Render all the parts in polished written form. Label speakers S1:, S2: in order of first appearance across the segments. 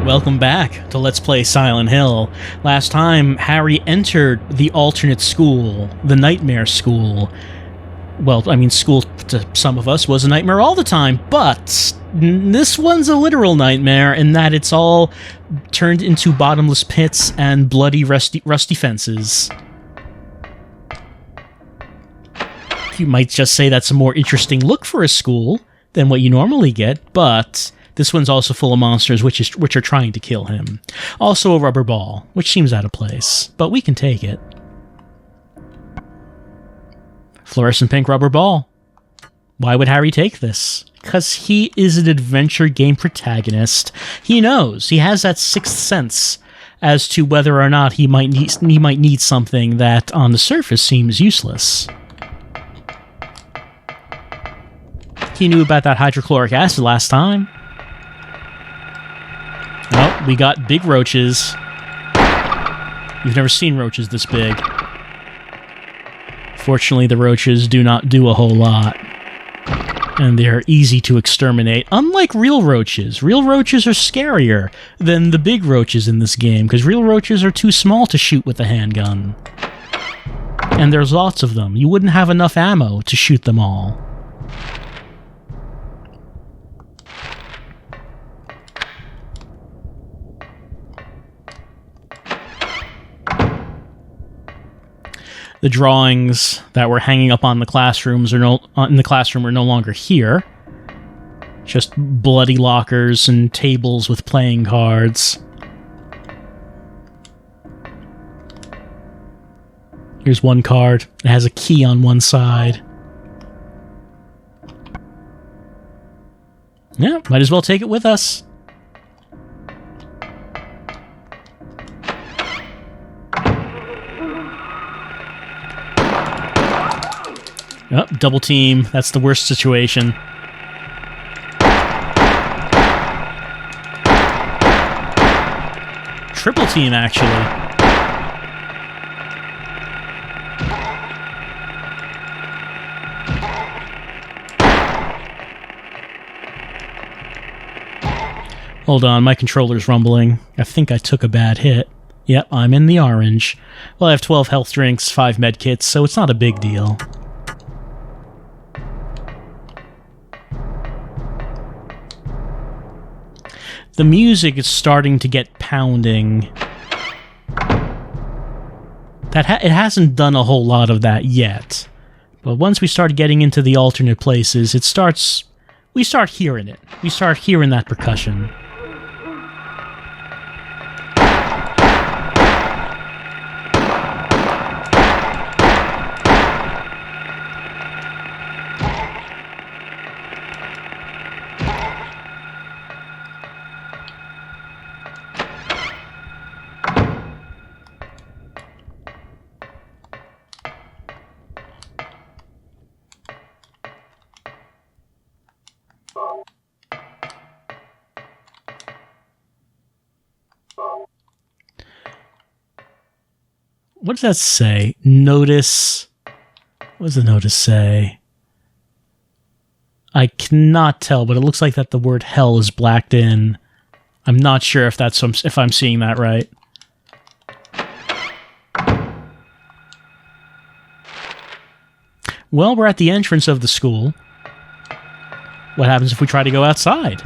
S1: Welcome back to Let's Play Silent Hill. Last time, Harry entered the alternate school, the nightmare school. Well, I mean, school to some of us was a nightmare all the time, but this one's a literal nightmare in that it's all turned into bottomless pits and bloody, rusty fences. You might just say that's a more interesting look for a school than what you normally get, but this one's also full of monsters which are trying to kill him. Also a rubber ball, which seems out of place, but we can take it. Fluorescent pink rubber ball. Why would Harry take this? Because he is an adventure game protagonist. He knows. He has that sixth sense as to whether or not he might need something that on the surface seems useless. He knew about that hydrochloric acid last time. Oh, we got big roaches. You've never seen roaches this big. Fortunately, the roaches do not do a whole lot. And they're easy to exterminate, unlike real roaches. Real roaches are scarier than the big roaches in this game, because real roaches are too small to shoot with a handgun. And there's lots of them. You wouldn't have enough ammo to shoot them all. The drawings that were hanging up on the classrooms are in the classroom are no longer here. Just bloody lockers and tables with playing cards. Here's one card. It has a key on one side. Yeah, might as well take it with us. Oh, double team. That's the worst situation. Triple team, actually. Hold on, my controller's rumbling. I think I took a bad hit. Yep, I'm in the orange. Well, I have 12 health drinks, 5 med kits, so it's not a big deal. The music is starting to get pounding. It hasn't done a whole lot of that yet. But once we start getting into the alternate places, we start hearing it. We start hearing that percussion. What does that say? Notice. What does the notice say? I cannot tell, but it looks like that the word hell is blacked in. I'm not sure if I'm seeing that right. Well, we're at the entrance of the school. What happens if we try to go outside?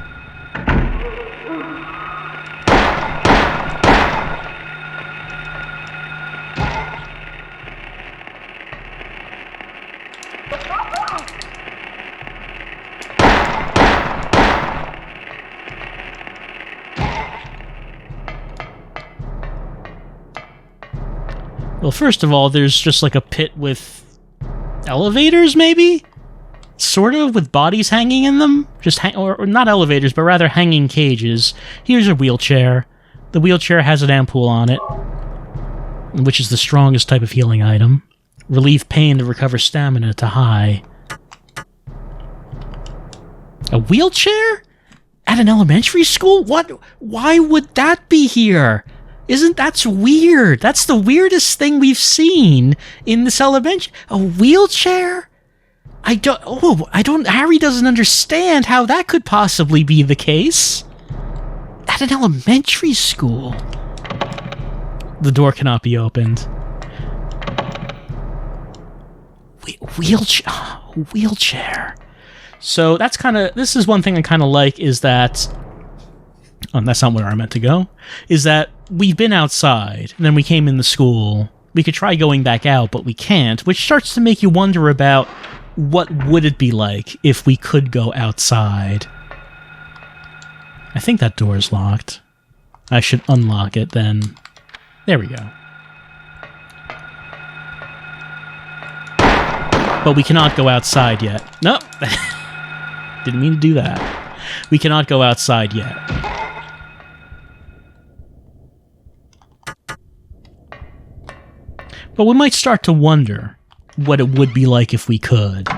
S1: Well, first of all, there's just like a pit with elevators, maybe? Sort of, with bodies hanging in them? Or not elevators, but rather hanging cages. Here's a wheelchair. The wheelchair has an ampoule on it, which is the strongest type of healing item. Relieve pain to recover stamina to high. A wheelchair? At an elementary school? What? Why would that be here? That's weird. That's the weirdest thing we've seen in this elementary. A wheelchair? Harry doesn't understand how that could possibly be the case. At an elementary school. The door cannot be opened. Wheelchair. So that's kind of... This is one thing I kind of like, is that... Oh, that's not where I meant to go. Is that we've been outside, and then we came in the school. We could try going back out, but we can't, which starts to make you wonder about what would it be like if we could go outside. I think that door is locked. I should unlock it then. There we go. But we cannot go outside yet. Nope. Didn't mean to do that. We cannot go outside yet. But we might start to wonder what it would be like if we could.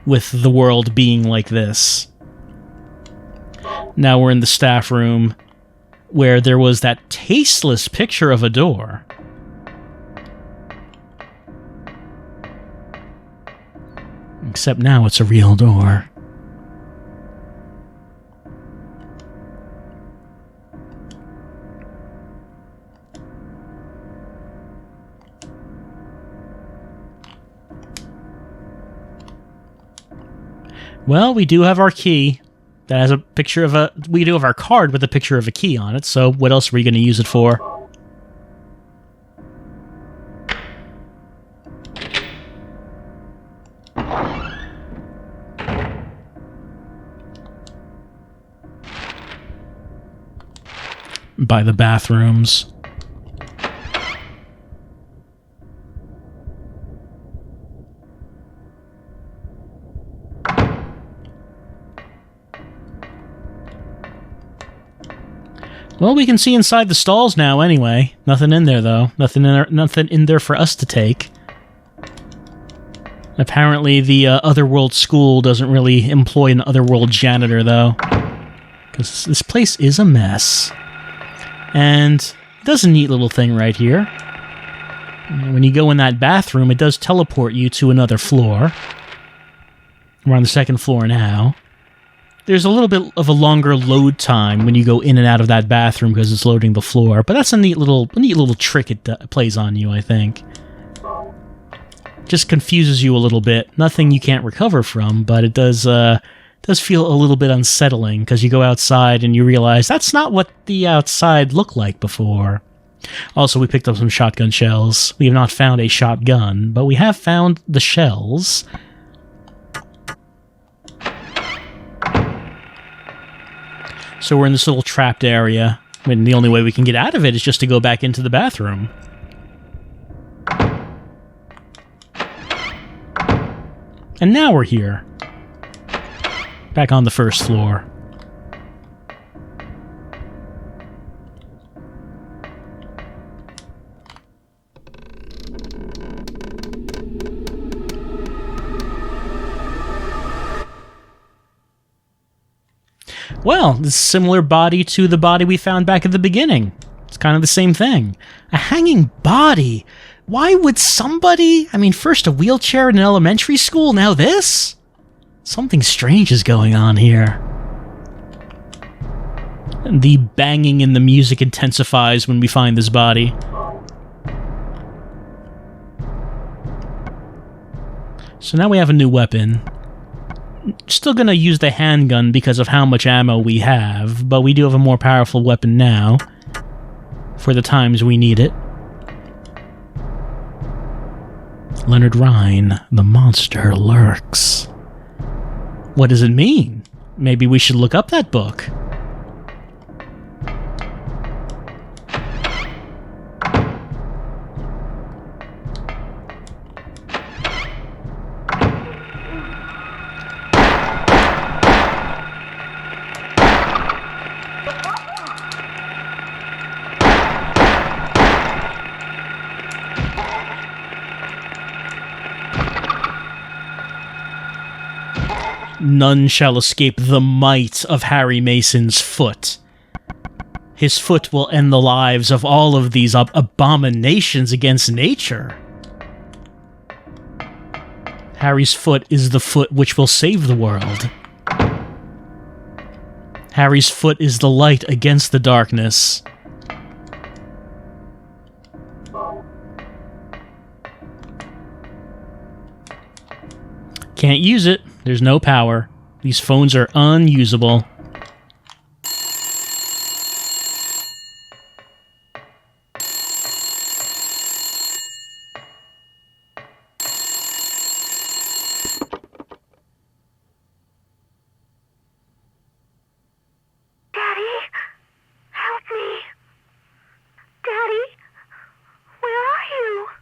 S1: With the world being like this. Now we're in the staff room, where there was that tasteless picture of a door. Except now it's a real door. Well, we do have our key. That has a picture of a... We do have our card with a picture of a key on it, so what else are we going to use it for? By the bathrooms. Well, we can see inside the stalls now anyway. Nothing in there, though. Nothing in there for us to take. Apparently, the Otherworld school doesn't really employ an Otherworld janitor, though. Because this place is a mess. And it does a neat little thing right here. When you go in that bathroom, it does teleport you to another floor. We're on the second floor now. There's a little bit of a longer load time when you go in and out of that bathroom because it's loading the floor, but that's a neat little trick it plays on you, I think. Just confuses you a little bit. Nothing you can't recover from, but it does feel a little bit unsettling because you go outside and you realize that's not what the outside looked like before. Also, we picked up some shotgun shells. We have not found a shotgun, but we have found the shells. So we're in this little trapped area. I mean, the only way we can get out of it is just to go back into the bathroom. And now we're here. Back on the first floor. Well, this similar body to the body we found back at the beginning. It's kind of the same thing. A hanging body. Why would somebody... I mean, first a wheelchair in an elementary school, now this? Something strange is going on here. And the banging in the music intensifies when we find this body. So now we have a new weapon. Still gonna use the handgun because of how much ammo we have, but we do have a more powerful weapon now. For the times we need it. Leonard Rhine, the monster lurks. What does it mean? Maybe we should look up that book. None shall escape the might of Harry Mason's foot. His foot will end the lives of all of these abominations against nature. Harry's foot is the foot which will save the world. Harry's foot is the light against the darkness. Can't use it. There's no power. These phones are unusable.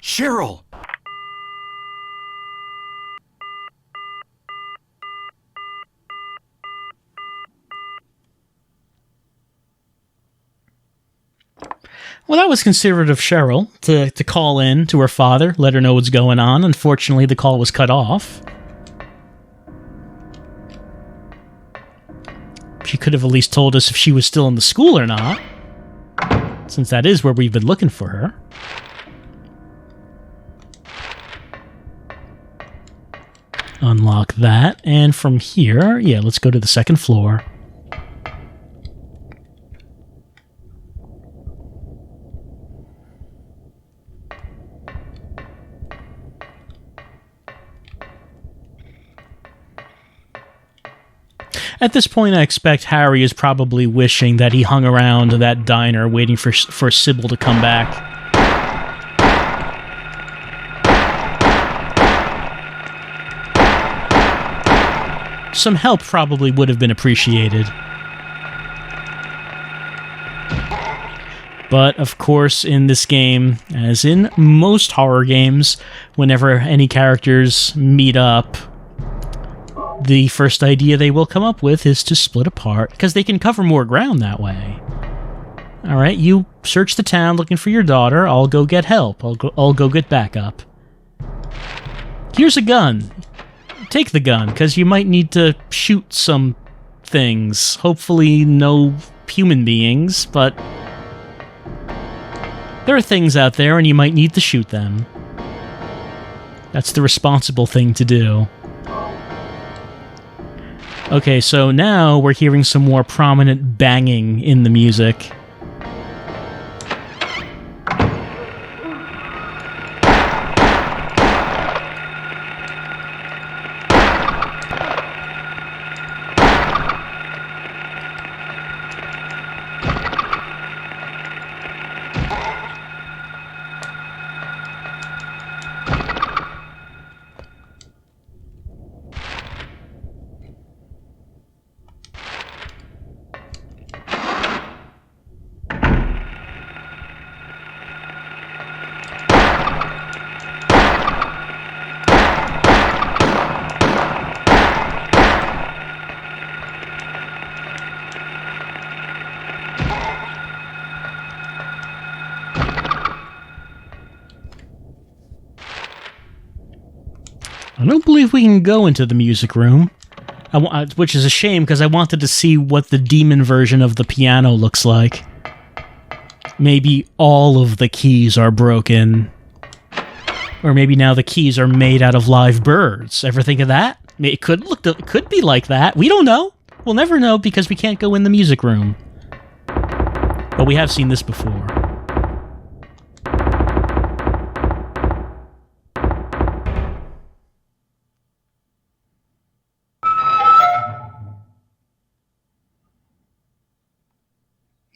S2: Cheryl!
S1: Well, that was considerate of Cheryl to call in to her father, let her know what's going on. Unfortunately, the call was cut off. She could have at least told us if she was still in the school or not, since that is where we've been looking for her. Unlock that, and from here, yeah, let's go to the second floor. At this point, I expect Harry is probably wishing that he hung around that diner waiting for Sybil to come back. Some help probably would have been appreciated. But, of course, in this game, as in most horror games, whenever any characters meet up, the first idea they will come up with is to split apart, because they can cover more ground that way. Alright, you search the town looking for your daughter, I'll go get help, I'll go get backup. Here's a gun. Take the gun, because you might need to shoot some things. Hopefully no human beings, but there are things out there and you might need to shoot them. That's the responsible thing to do. Okay, so now we're hearing some more prominent banging in the music. I don't believe we can go into the music room, which is a shame because I wanted to see what the demon version of the piano looks like. Maybe all of the keys are broken. Or maybe now the keys are made out of live birds. Ever think of that? It could be like that. We don't know. We'll never know because we can't go in the music room. But we have seen this before.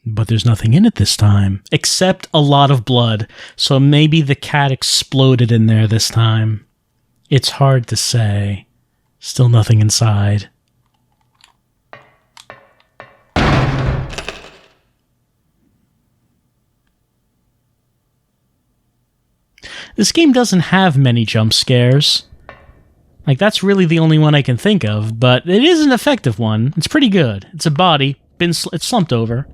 S1: But there's nothing in it this time, except a lot of blood, so maybe the cat exploded in there this time. It's hard to say. Still nothing inside. This game doesn't have many jump scares. Like, that's really the only one I can think of, but it is an effective one. It's pretty good. It's a body. It's slumped over.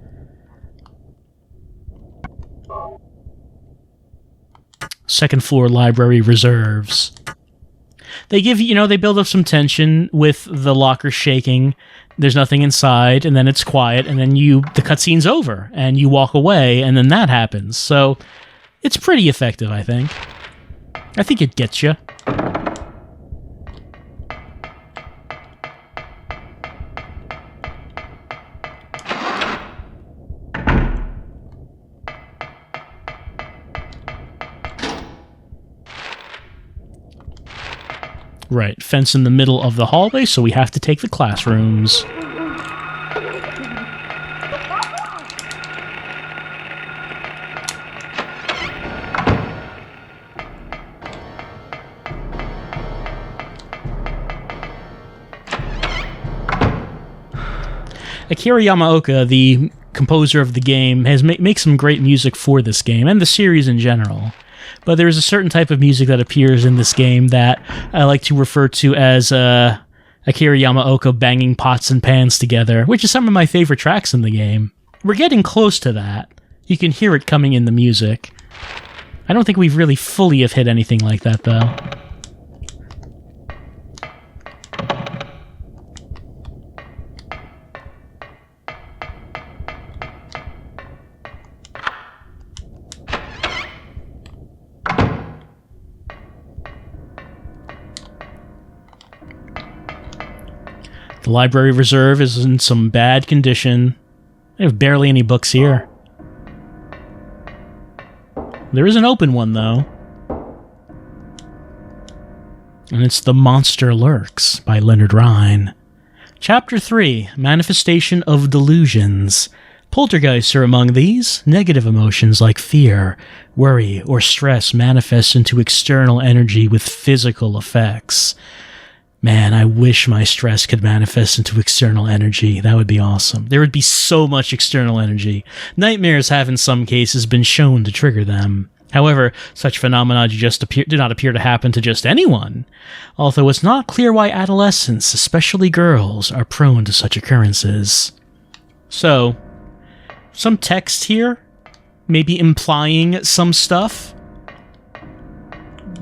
S1: Second floor library reserves. They give you, they build up some tension with the locker shaking. There's nothing inside, and then it's quiet, and then the cutscene's over, and you walk away, and then that happens. So, it's pretty effective, I think. I think it gets you. Right, fence in the middle of the hallway, so we have to take the classrooms. Akira Yamaoka, the composer of the game, has makes some great music for this game, and the series in general. But there is a certain type of music that appears in this game that I like to refer to as Akira Yamaoka banging pots and pans together, which is some of my favorite tracks in the game. We're getting close to that. You can hear it coming in the music. I don't think we've really fully have hit anything like that, though. The library reserve is in some bad condition. I have barely any books here. There is an open one, though. And it's The Monster Lurks by Leonard Rhine. Chapter 3, Manifestation of Delusions. Poltergeists are among these. Negative emotions like fear, worry, or stress manifest into external energy with physical effects. Man, I wish my stress could manifest into external energy. That would be awesome. There would be so much external energy. Nightmares have in some cases been shown to trigger them. However, such phenomena do not appear to happen to just anyone, although it's not clear why adolescents, especially girls, are prone to such occurrences. So, some text here, maybe implying some stuff.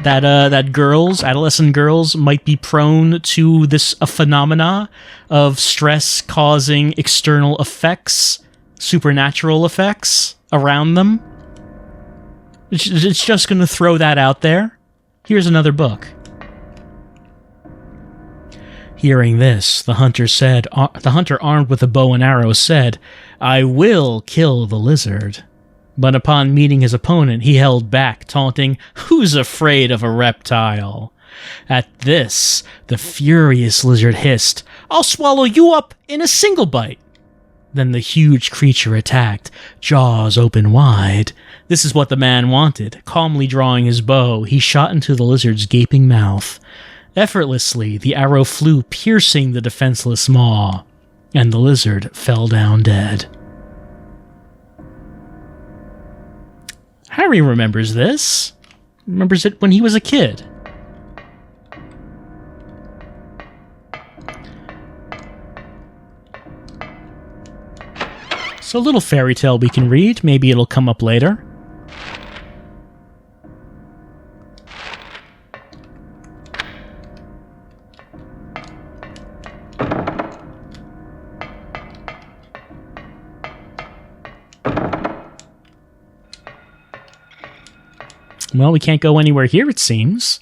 S1: That adolescent girls might be prone to this phenomena of stress causing external effects, supernatural effects around them. It's just going to throw that out there. Here's another book. Hearing this, the hunter armed with a bow and arrow said, "I will kill the lizard." But upon meeting his opponent, he held back, taunting, "Who's afraid of a reptile?" At this, the furious lizard hissed, "I'll swallow you up in a single bite." Then the huge creature attacked, jaws open wide. This is what the man wanted. Calmly drawing his bow, he shot into the lizard's gaping mouth. Effortlessly, the arrow flew, piercing the defenseless maw, and the lizard fell down dead. Harry remembers this. Remembers it when he was a kid. So a little fairy tale we can read. Maybe it'll come up later. Well, we can't go anywhere here, it seems.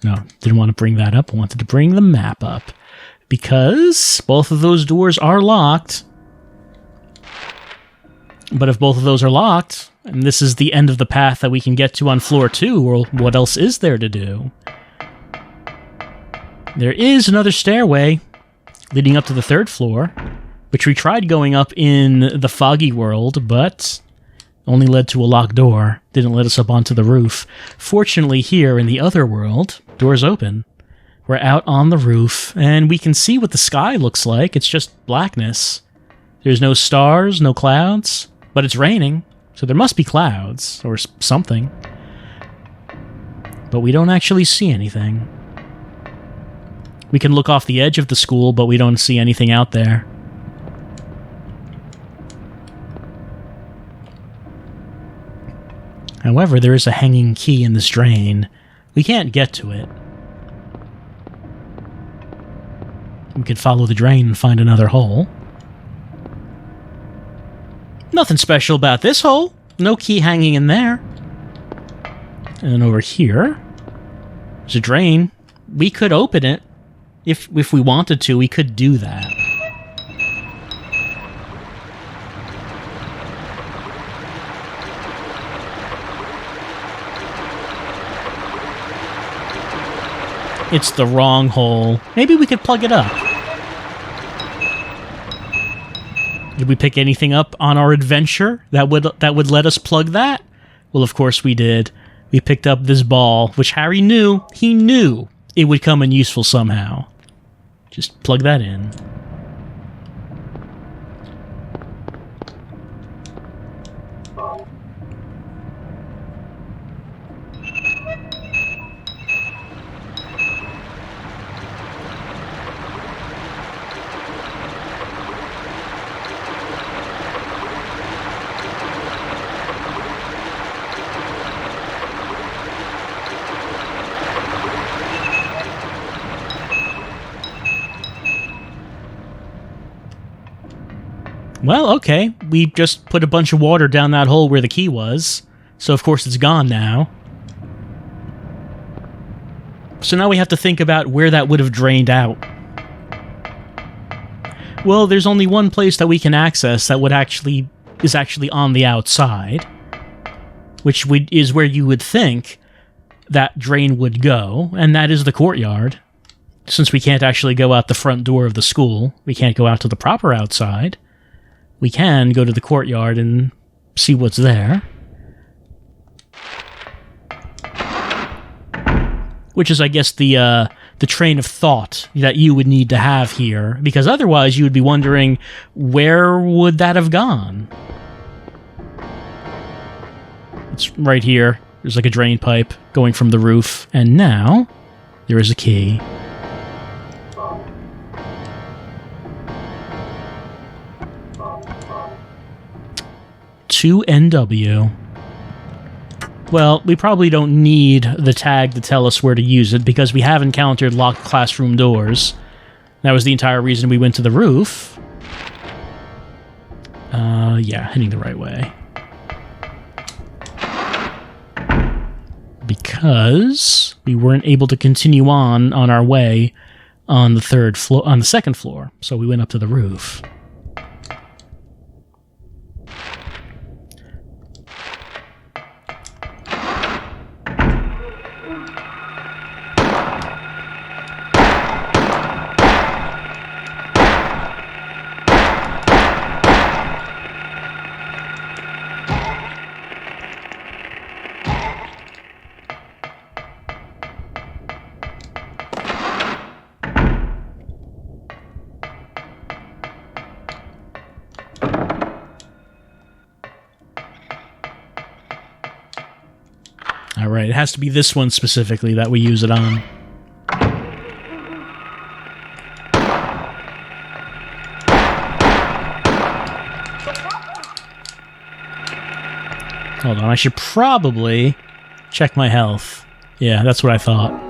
S1: No, didn't want to bring that up. I wanted to bring the map up. Because both of those doors are locked. But if both of those are locked, and this is the end of the path that we can get to on floor 2, well, what else is there to do? There is another stairway leading up to the 3rd floor, which we tried going up in the foggy world, but only led to a locked door, didn't let us up onto the roof. Fortunately, here in the other world, doors open. We're out on the roof, and we can see what the sky looks like. It's just blackness. There's no stars, no clouds, but it's raining, so there must be clouds, or something. But we don't actually see anything. We can look off the edge of the school, but we don't see anything out there. However, there is a hanging key in this drain. We can't get to it. We could follow the drain and find another hole. Nothing special about this hole. No key hanging in there. And over here, there's a drain. We could open it. If we wanted to, we could do that. It's the wrong hole. Maybe we could plug it up. Did we pick anything up on our adventure that would let us plug that? Well, of course we did. We picked up this ball, which Harry knew. He knew it would come in useful somehow. Just plug that in. Well, okay. We just put a bunch of water down that hole where the key was. So, of course, it's gone now. So now we have to think about where that would have drained out. Well, there's only one place that we can access that is actually on the outside, which is where you would think that drain would go, and that is the courtyard. Since we can't actually go out the front door of the school, we can't go out to the proper outside. We can go to the courtyard and see what's there. Which is, I guess, the train of thought that you would need to have here, because otherwise you would be wondering, where would that have gone? It's right here. There's like a drain pipe going from the roof, and now there is a key. To NW. Well, we probably don't need the tag to tell us where to use it, because we have encountered locked classroom doors. That was the entire reason we went to the roof. Yeah, heading the right way. Because we weren't able to continue on our way on the second floor, so we went up to the roof. Alright, it has to be this one specifically that we use it on. Hold on, I should probably check my health. Yeah, that's what I thought.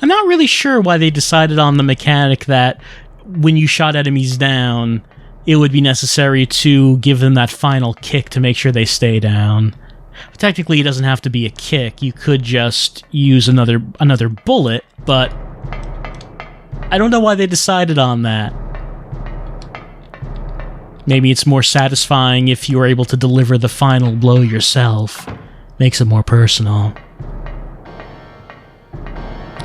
S1: I'm not really sure why they decided on the mechanic that when you shot enemies down, it would be necessary to give them that final kick to make sure they stay down. But technically, it doesn't have to be a kick. You could just use another bullet, but I don't know why they decided on that. Maybe it's more satisfying if you're able to deliver the final blow yourself. Makes it more personal.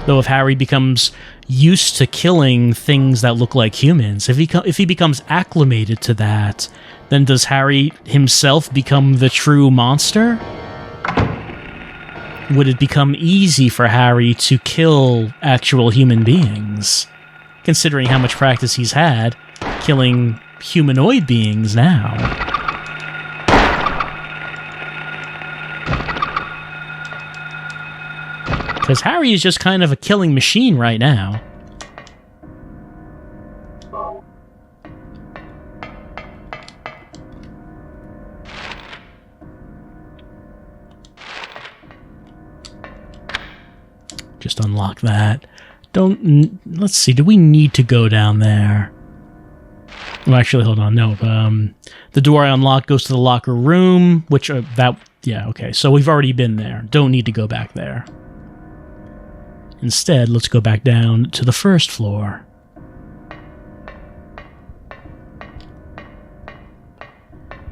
S1: Though if Harry becomes used to killing things that look like humans, if he becomes acclimated to that, then does Harry himself become the true monster? Would it become easy for Harry to kill actual human beings, considering how much practice he's had killing humanoid beings now? Because Harry is just kind of a killing machine right now. Just unlock that. Let's see, do we need to go down there? Well, actually, hold on. No. The door I unlocked goes to the locker room, which, yeah, okay. So we've already been there. Don't need to go back there. Instead, let's go back down to the first floor.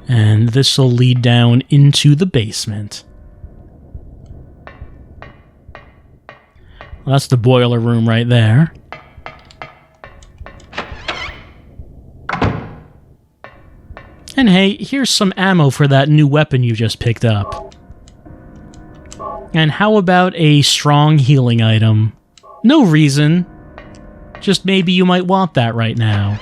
S1: And this will lead down into the basement. Well, that's the boiler room right there. And hey, here's some ammo for that new weapon you just picked up. And how about a strong healing item? No reason. Just maybe you might want that right now.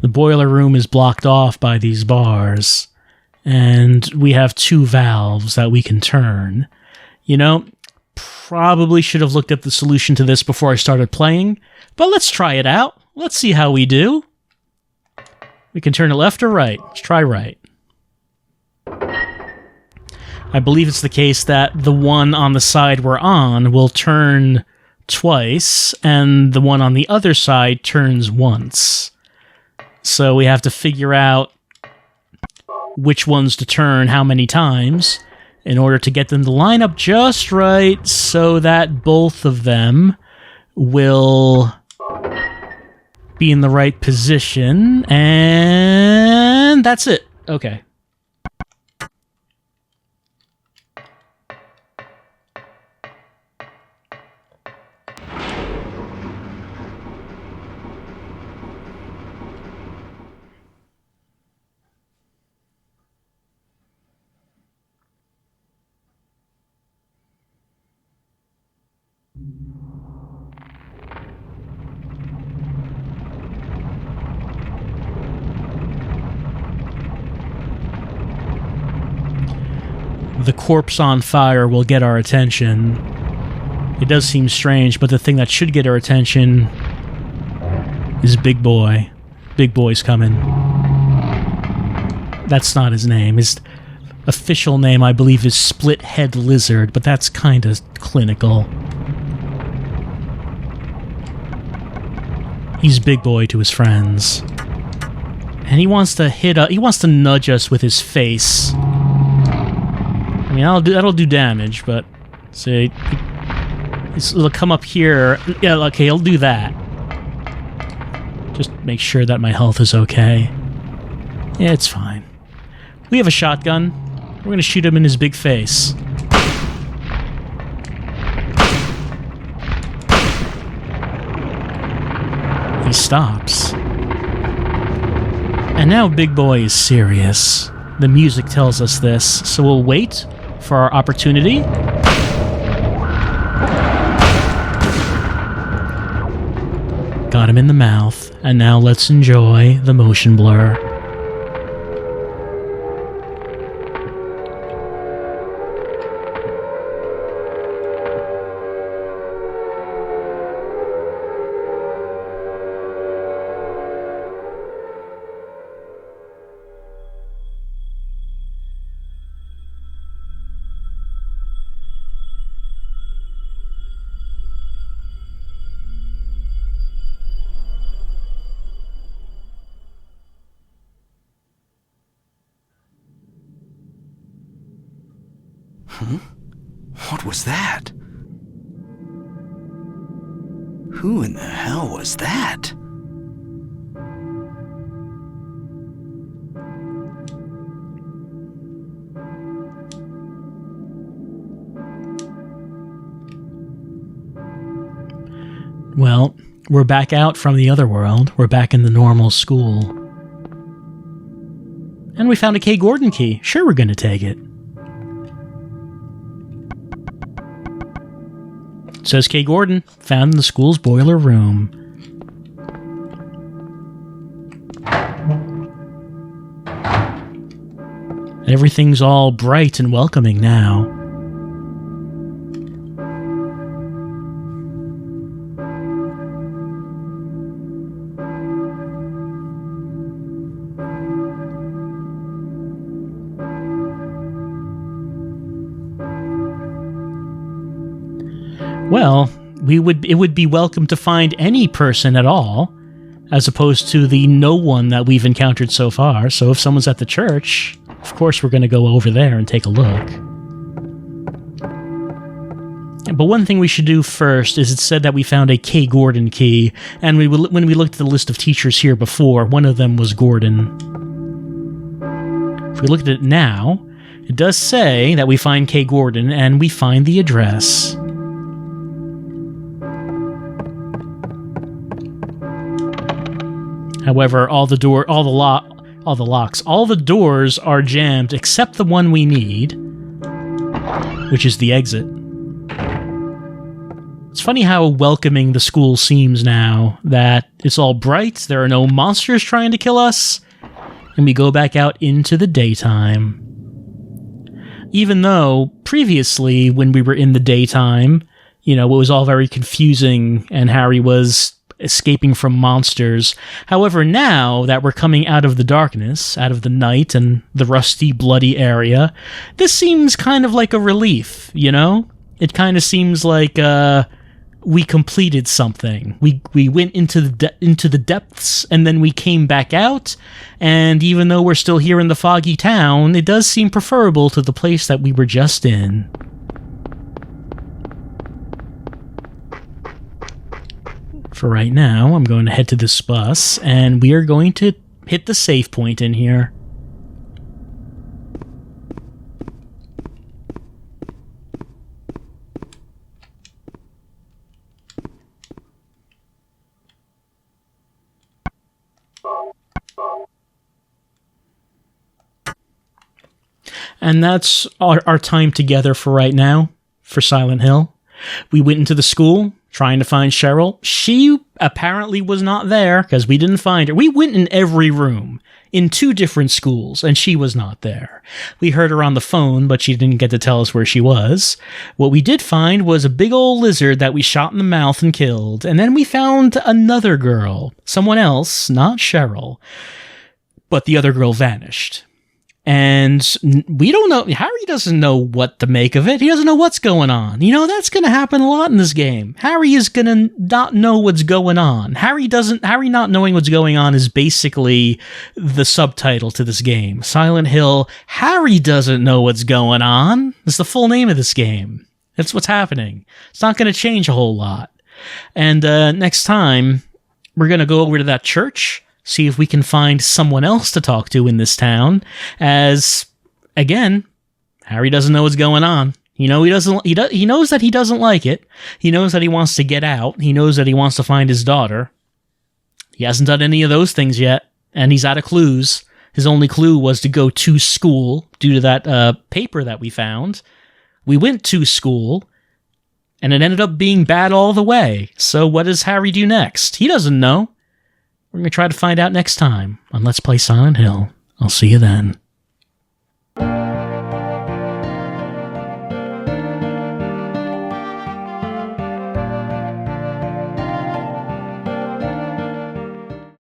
S1: The boiler room is blocked off by these bars, and we have 2 valves that we can turn. You know, probably should have looked up the solution to this before I started playing, but let's try it out. Let's see how we do. We can turn it left or right. Let's try right. I believe it's the case that the one on the side we're on will turn twice, and the one on the other side turns once. So we have to figure out which ones to turn how many times in order to get them to line up just right so that both of them will be in the right position. And that's it. Okay. The corpse on fire will get our attention. It does seem strange, but the thing that should get our attention is Big Boy. Big Boy's coming. That's not his name. His official name, I believe, is Split Head Lizard, but that's kind of clinical. He's Big Boy to his friends. And he wants to nudge us with his face. I mean, that'll do damage, but see, it'll come up here. Yeah, okay, he'll do that. Just make sure that my health is okay. Yeah, it's fine. We have a shotgun. We're gonna shoot him in his big face. He stops. And now Big Boy is serious. The music tells us this, so we'll wait for our opportunity. Got him in the mouth, and now let's enjoy the motion blur.
S2: Huh? What was that? Who in the hell was that?
S1: Well, we're back out from the other world. We're back in the normal school. And we found a K. Gordon key. Sure, we're going to take it. It says K. Gordon, found in the school's boiler room. Everything's all bright and welcoming now. Well, it would be welcome to find any person at all, as opposed to the no one that we've encountered so far. So if someone's at the church, of course we're going to go over there and take a look. But one thing we should do first is it said that we found a K. Gordon key, and when we looked at the list of teachers here before, one of them was Gordon. If we look at it now, it does say that we find K. Gordon, and we find the address. However, all the doors are jammed except the one we need, which is the exit. It's funny how welcoming the school seems now, that it's all bright, there are no monsters trying to kill us, and we go back out into the daytime. Even though, previously, when we were in the daytime, it was all very confusing, and Harry was escaping from monsters. However, now that we're coming out of the darkness, out of the night and the rusty, bloody area, this seems kind of like a relief, It kind of seems like, we completed something. We went into the depths, and then we came back out, and even though we're still here in the foggy town, it does seem preferable to the place that we were just in. For right now, I'm going to head to this bus, and we are going to hit the save point in here. And that's our time together for right now, for Silent Hill. We went into the school, trying to find Cheryl. She apparently was not there, because we didn't find her. We went in every room, in 2 different schools, and she was not there. We heard her on the phone, but she didn't get to tell us where she was. What we did find was a big old lizard that we shot in the mouth and killed, and then we found another girl. Someone else, not Cheryl. But the other girl vanished. And we don't know, Harry doesn't know what to make of it. He doesn't know what's going on. That's going to happen a lot in this game. Harry is going to not know what's going on. Harry not knowing what's going on is basically the subtitle to this game. Silent Hill, Harry doesn't know what's going on. It's the full name of this game. That's what's happening. It's not going to change a whole lot. And next time, we're going to go over to that church, see if we can find someone else to talk to in this town, as, again, Harry doesn't know what's going on. He knows that he doesn't like it. He knows that he wants to get out. He knows that he wants to find his daughter. He hasn't done any of those things yet, and he's out of clues. His only clue was to go to school due to that paper that we found. We went to school, and it ended up being bad all the way. So what does Harry do next? He doesn't know. We're going to try to find out next time on Let's Play Silent Hill. I'll see you then.